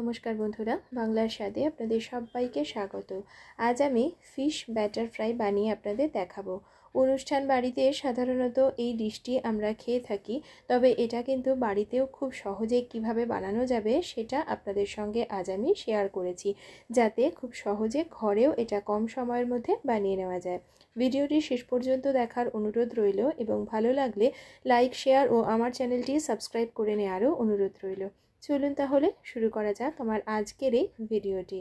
নমস্কার বন্ধুরা, বাংলার স্বাদে আপনাদের সবাইকে স্বাগত। আজ আমি ফিশ ব্যাটার ফ্রাই বানিয়ে আপনাদের দেখাবো। অনুষ্ঠান বাড়িতে সাধারণত এই ডিশটি আমরা খেয়ে থাকি, তবে এটা কিন্তু বাড়িতেও খুব সহজে কিভাবে বানানো যাবে সেটা আপনাদের সঙ্গে আজ আমি শেয়ার করেছি, যাতে খুব সহজে ঘরেও এটা কম সময়ের মধ্যে বানিয়ে নেওয়া যায়। ভিডিওটি শেষ পর্যন্ত দেখার অনুরোধ রইল এবং ভালো লাগলে লাইক, শেয়ার ও আমার চ্যানেলটি সাবস্ক্রাইব করে নেওয়ারও অনুরোধ রইল। চলুন তাহলে শুরু করা যাক আমার আজকের এই ভিডিওটি।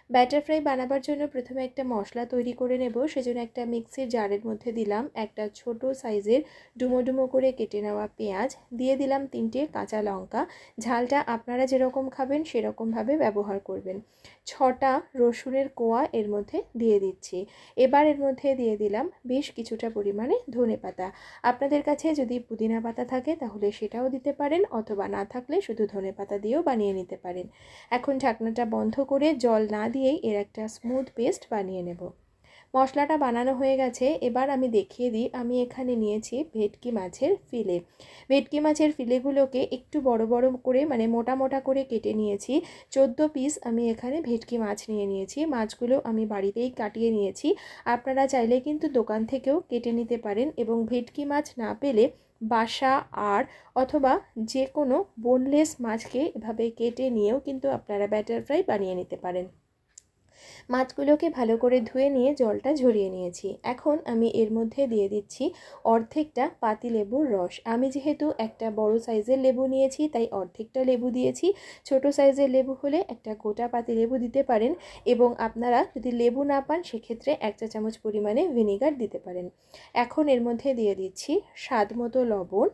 ব্যাটার ফ্রাই বানাবার জন্য প্রথমে একটা মশলা তৈরি করে নেব। সেজন্য একটা মিক্সির জারের মধ্যে দিলাম একটা ছোট সাইজের ডুমো ডুমো করে কেটে নেওয়া পেঁয়াজ, দিয়ে দিলাম 3টে কাঁচা লঙ্কা। ঝালটা আপনারা যেরকম খাবেন সেরকমভাবে ব্যবহার করবেন। 6টা রসুনের কোয়া এর মধ্যে দিয়ে দিচ্ছি। এবার এর মধ্যে দিয়ে দিলাম বেশ কিছুটা পরিমাণে ধনেপাতা। আপনাদের কাছে যদি পুদিনা পাতা থাকে তাহলে সেটাও দিতে পারেন, অথবা না থাকলে শুধু ধনেপাতা দিয়েও বানিয়ে নিতে পারেন। এখন ঢাকনাটা বন্ধ করে জল না দিয়েই এর একটা স্মুথ পেস্ট বানিয়ে নেব। মশলাটা বানানো হয়ে গেছে। এবার আমি দেখিয়ে দিই, আমি এখানে নিয়েছি ভেটকি মাছের ফিলে। ভেটকি মাছের ফিলেগুলোকে একটু বড় বড় করে মোটা মোটা করে কেটে নিয়েছি। 14 পিস আমি এখানে ভেটকি মাছ নিয়েছি। মাছগুলো আমি বাড়িতেই কাটিয়ে নিয়েছি। আপনারা চাইলে কিন্তু দোকান থেকেও কেটে নিতে পারেন, এবং ভেটকি মাছ না পেলে বাসা আর অথবা যে কোনো বোনলেস মাছকে এভাবে কেটে নিয়েও কিন্তু আপনারা ব্যাটার ফ্রাই বানিয়ে নিতে পারেন। মাছগুলোকে ভালো করে ধুয়ে নিয়ে জলটা ঝরিয়ে নিয়েছি। এখন আমি এর মধ্যে দিয়ে দিচ্ছি অর্ধেকটা পাতিলেবুর রস। আমি যেহেতু একটা বড় সাইজের লেবু নিয়েছি তাই অর্ধেকটা লেবু দিয়েছি। ছোট সাইজের লেবু হলে একটা গোটা পাতিলেবু দিতে পারেন, এবং আপনারা যদি লেবু না পান সেক্ষেত্রে 1 চা চামচ পরিমাণে ভিনেগার দিতে পারেন। এখন এর মধ্যে দিয়ে দিচ্ছি স্বাদ মতো লবণ,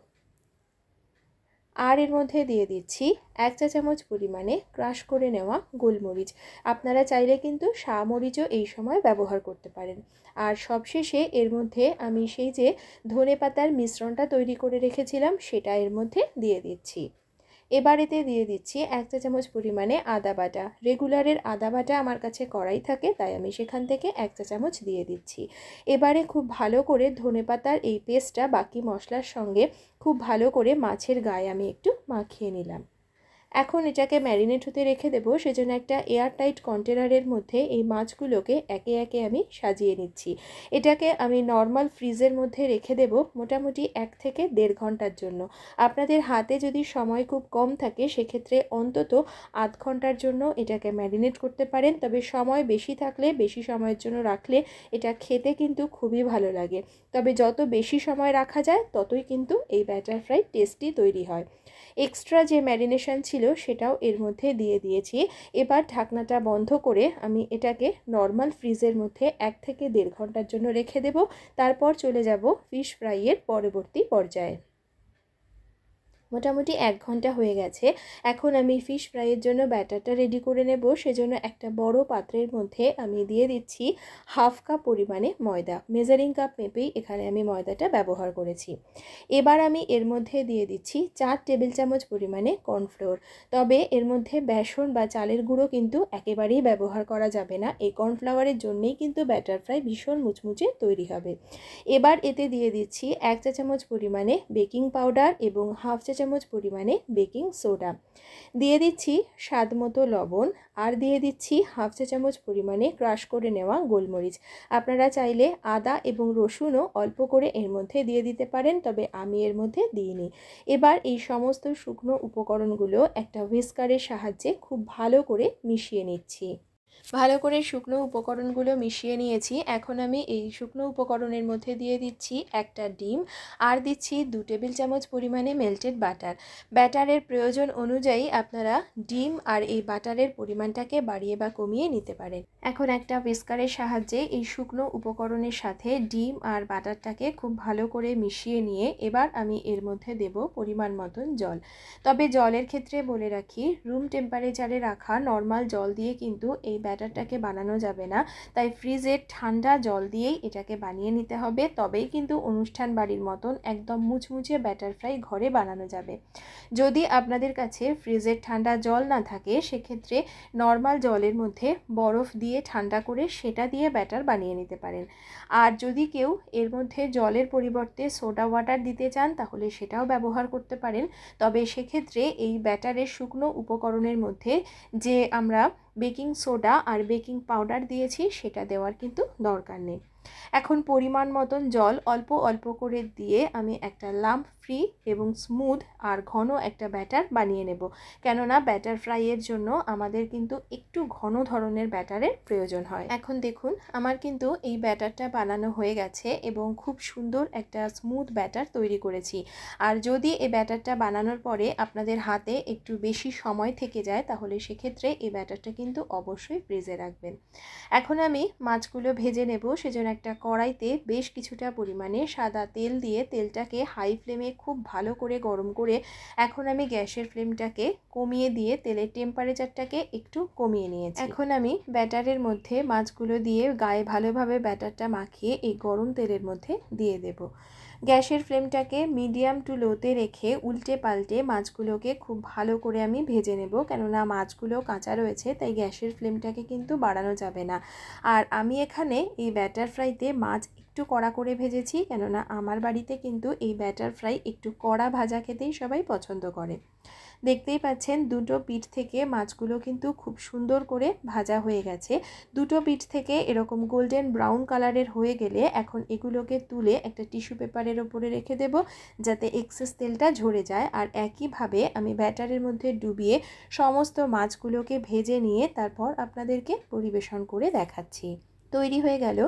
আর এর মধ্যে দিয়ে দিচ্ছি 1 চা চামচ পরিমাণে ক্রাশ করে নেওয়া গোলমরিচ। আপনারা চাইলে কিন্তু শাহমরিচও এই সময় ব্যবহার করতে পারেন। আর সবশেষে এর মধ্যে আমি সেই যে ধনেপাতার মিশ্রণটা তৈরি করে রেখেছিলাম সেটা এর মধ্যে দিয়ে দিচ্ছি। এবার এতে দিয়ে দিচ্ছি 1 চা চামচ পরিমাণে আদা বাটা। রেগুলারের আদা বাটা আমার কাছে কড়াই থাকে, তাই আমি সেখান থেকে 1 চা চামচ দিয়ে দিচ্ছি। এবারে খুব ভালো করে ধনেপাতার এই পেস্টটা বাকি মশলার সঙ্গে খুব ভালো করে মাছের গায়ে আমি একটু মাখিয়ে নিলাম। এখন এটাকে ম্যারিনেট হতে রেখে দেবো। সেজন্য একটা এয়ারটাইট কন্টেনারের মধ্যে এই মাছগুলোকে একে একে আমি সাজিয়ে নিচ্ছি। এটাকে আমি নর্মাল ফ্রিজের মধ্যে রেখে দেব মোটামুটি 1 থেকে 1.5 ঘন্টার জন্য। আপনাদের হাতে যদি সময় খুব কম থাকে সেক্ষেত্রে অন্তত আধ ঘন্টার জন্য এটাকে ম্যারিনেট করতে পারেন। তবে সময় বেশি থাকলে বেশি সময়ের জন্য রাখলে এটা খেতে কিন্তু খুবই ভালো লাগে। তবে যত বেশি সময় রাখা যায় ততই কিন্তু এই ব্যাটার ফ্রাই টেস্টি তৈরি হয়। এক্সট্রা যে ম্যারিনেশন ছিল সেটাও এর মধ্যে দিয়ে দিয়েছি। এবার ঢাকনাটা বন্ধ করে আমি এটাকে নর্মাল ফ্রিজের মধ্যে 1 থেকে 1.5 ঘন্টার জন্য রেখে দেব। তারপর চলে যাব ফিশ ফ্রাইয়ের পরবর্তী পর্যায়ে। মোটামুটি 1 ঘন্টা হয়ে গেছে। এখন আমি ফিশ ফ্রাইয়ের জন্য ব্যাটারটা রেডি করে নেব। সেজন্য একটা বড় পাত্রের মধ্যে আমি দিয়ে দিচ্ছি 1/2 কাপ পরিমাণে ময়দা। মেজারিং কাপ মেপেই এখানে আমি ময়দাটা ব্যবহার করেছি। এবার আমি এর মধ্যে দিয়ে দিচ্ছি 4 টেবিল চামচ পরিমাণে কর্নফ্লোর। তবে এর মধ্যে বেসন বা চালের গুঁড়ো কিন্তু একেবারেই ব্যবহার করা যাবে না। এই কর্নফ্লাওয়ারের জন্যই কিন্তু ব্যাটার ফ্রাই ভীষণ মুচমুচে তৈরি হবে। এবার এতে দিয়ে দিচ্ছি 1 চা চামচ পরিমাণে বেকিং পাউডার এবং 1/2 চা চামচ পরিমাণে বেকিং সোডা। দিয়ে দিচ্ছি স্বাদ মতো লবণ, আর দিয়ে দিচ্ছি 1/2 চা চামচ পরিমাণে ক্রাশ করে নেওয়া গোলমরিচ। আপনারা চাইলে আদা এবং রসুনও অল্প করে এর মধ্যে দিয়ে দিতে পারেন, তবে আমি এর মধ্যে দিইনি। এবার এই সমস্ত শুকনো উপকরণগুলো একটা হুইস্কারের সাহায্যে খুব ভালো করে মিশিয়ে নিচ্ছি। ভালো করে শুকনো উপকরণগুলো মিশিয়ে নিয়েছি। এখন আমি এই শুকনো উপকরণের মধ্যে দিয়ে দিচ্ছি একটা ডিম, আর দিচ্ছি 2 টেবিল চামচ পরিমাণে মেল্টেড বাটার। ব্যাটারের প্রয়োজন অনুযায়ী আপনারা ডিম আর এই বাটারের পরিমাণটাকে বাড়িয়ে বা কমিয়ে নিতে পারেন। এখন একটা হুইস্কারের সাহায্যে এই শুকনো উপকরণের সাথে ডিম আর বাটারটাকে খুব ভালো করে মিশিয়ে নিয়ে এবার আমি এর মধ্যে দেব পরিমাণ মতন জল। তবে জলের ক্ষেত্রে বলে রাখি, রুম টেম্পারেচারে রাখা নর্মাল জল দিয়ে কিন্তু এই ব্যাটারটাকে বানানো যাবে না, তাই ফ্রিজের ঠান্ডা জল দিয়েই এটাকে বানিয়ে নিতে হবে, তবেই কিন্তু অনুষ্ঠান বাড়ির মতন একদম মুচমুচে ব্যাটার ফ্রাই ঘরে বানানো যাবে। যদি আপনাদের কাছে ফ্রিজের ঠান্ডা জল না থাকে সেক্ষেত্রে নর্মাল জলের মধ্যে বরফ দিয়ে ঠান্ডা করে সেটা দিয়ে ব্যাটার বানিয়ে নিতে পারেন। আর যদি কেউ এর মধ্যে জলের পরিবর্তে সোডা ওয়াটার দিতে চান তাহলে সেটাও ব্যবহার করতে পারেন, তবে সেক্ষেত্রে এই ব্যাটারের শুকনো উপকরণের মধ্যে যে আমরা বেকিং সোডা আর বেকিং পাউডার দিয়েছি সেটা দেওয়ার কিন্তু দরকার নেই। এখন পরিমাণ মতন জল অল্প অল্প করে দিয়ে আমি একটা লাম্প ফ্রি এবং স্মুথ আর ঘন একটা ব্যাটার বানিয়ে নেব, কেননা ব্যাটার ফ্রাইয়ের জন্য আমাদের কিন্তু একটু ঘন ধরনের ব্যাটারের প্রয়োজন হয়। এখন দেখুন আমার কিন্তু এই ব্যাটারটা বানানো হয়ে গেছে এবং খুব সুন্দর একটা স্মুথ ব্যাটার তৈরি করেছি। আর যদি এই ব্যাটারটা বানানোর পরে আপনাদের হাতে একটু বেশি সময় থেকে যায় তাহলে সেক্ষেত্রে এই ব্যাটারটা কিন্তু অবশ্যই ফ্রিজে রাখবেন। এখন আমি মাছগুলো ভেজে নেব, সেজন্য একটা কড়াইতে বেশ কিছুটা পরিমাণে সাদা তেল দিয়ে তেলটাকে হাই ফ্লেমে খুব ভালো করে গরম করে এখন আমি গ্যাসের ফ্লেমটাকে কমিয়ে দিয়ে তেলের টেম্পারেচারটাকে একটু কমিয়ে নিয়েছি। এখন আমি ব্যাটারের মধ্যে মাছগুলো দিয়ে গায়ে ভালোভাবে ব্যাটারটা মাখিয়ে এই গরম তেলের মধ্যে দিয়ে দেব। গ্যাসের ফ্লেমটাকে মিডিয়াম টু লোতে রেখে উল্টে পাল্টে মাছগুলোকে খুব ভালো করে আমি ভেজে নেব, কেননা মাছগুলো কাঁচা রয়েছে তাই গ্যাসের ফ্লেমটাকে কিন্তু বাড়ানো যাবে না। আর আমি এখানে এই ব্যাটার ফ্রাইতে মাছ একটু কড়া করে ভেজেছি, কেননা আমার বাড়িতে কিন্তু এই ব্যাটার ফ্রাই একটু কড়া ভাজা খেতেই সবাই পছন্দ করে। দেখতেই পাচ্ছেন দুটো পিঠ থেকে মাছগুলো কিন্তু খুব সুন্দর করে ভাজা হয়ে গেছে। দুটো পিঠ থেকে এরকম গোল্ডেন ব্রাউন কালারের হয়ে গেলে এখন এগুলোকে তুলে একটা টিস্যু পেপারের ওপরে রেখে দেব যাতে এক্সেস তেলটা ঝরে যায়। আর একইভাবে আমি ব্যাটারের মধ্যে ডুবিয়ে সমস্ত মাছগুলোকে ভেজে নিয়ে তারপর আপনাদেরকে পরিবেশন করে দেখাচ্ছি। তৈরি হয়ে গেল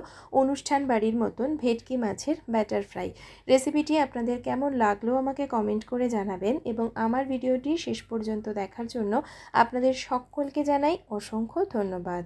অনুষ্ঠান বাড়ির মতন ভেটকি মাছের ব্যাটার ফ্রাই। রেসিপিটি আপনাদের কেমন লাগলো আমাকে কমেন্ট করে জানাবেন এবং আমার ভিডিওটি শেষ পর্যন্ত দেখার জন্য আপনাদের সকলকে জানাই অসংখ্য ধন্যবাদ।